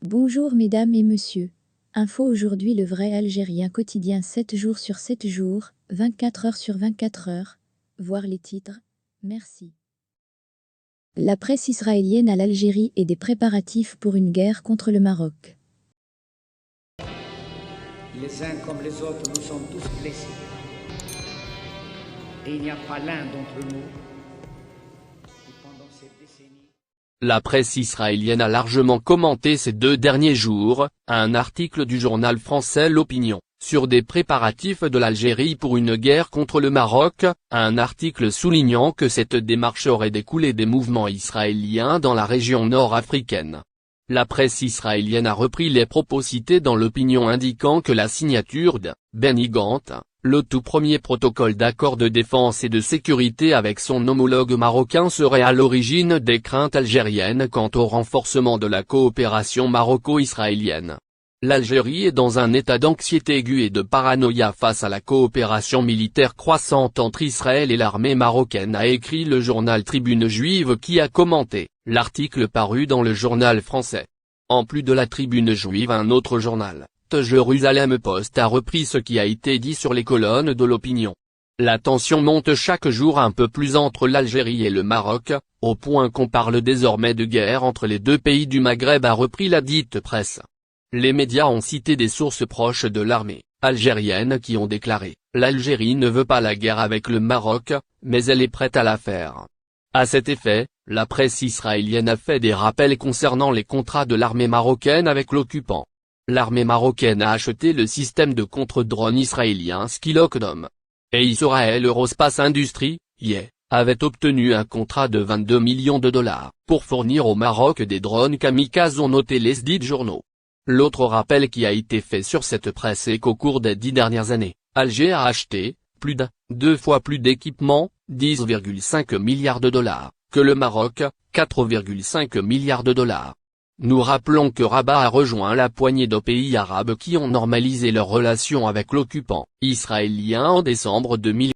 Bonjour mesdames et messieurs. Info aujourd'hui le vrai algérien quotidien 7 jours sur 7 jours, 24 heures sur 24 heures. Voir les titres. Merci. La presse israélienne à l'Algérie et des préparatifs pour une guerre contre le Maroc. Les uns comme les autres, nous sommes tous blessés. Et il n'y a pas l'un d'entre nous qui, pendant cette décennie... La presse israélienne a largement commenté ces 2 derniers jours, un article du journal français L'Opinion, sur des préparatifs de l'Algérie pour une guerre contre le Maroc, un article soulignant que cette démarche aurait découlé des mouvements israéliens dans la région nord-africaine. La presse israélienne a repris les propos cités dans l'Opinion indiquant que la signature de Benny Gantz, le tout premier protocole d'accord de défense et de sécurité avec son homologue marocain serait à l'origine des craintes algériennes quant au renforcement de la coopération maroco-israélienne. L'Algérie est dans un état d'anxiété aiguë et de paranoïa face à la coopération militaire croissante entre Israël et l'armée marocaine, a écrit le journal Tribune Juive qui a commenté l'article paru dans le journal français. En plus de la Tribune Juive, un autre journal, Jérusalem Post, a repris ce qui a été dit sur les colonnes de l'Opinion. La tension monte chaque jour un peu plus entre l'Algérie et le Maroc, au point qu'on parle désormais de guerre entre les 2 pays du Maghreb, a repris la dite presse. Les médias ont cité des sources proches de l'armée algérienne qui ont déclaré « L'Algérie ne veut pas la guerre avec le Maroc, mais elle est prête à la faire ». À cet effet, la presse israélienne a fait des rappels concernant les contrats de l'armée marocaine avec l'occupant. L'armée marocaine a acheté le système de contre-drone israélien Skylocdom. Et Israël Aerospace Industries, IE, avait obtenu un contrat de 22 millions de dollars pour fournir au Maroc des drones kamikazes, ont noté les dits journaux. L'autre rappel qui a été fait sur cette presse est qu'au cours des 10 dernières années, Alger a acheté, plus d'2 fois plus d'équipements, 10,5 milliards de dollars, que le Maroc, 4,5 milliards de dollars. Nous rappelons que Rabat a rejoint la poignée de pays arabes qui ont normalisé leurs relations avec l'occupant israélien en décembre 2000.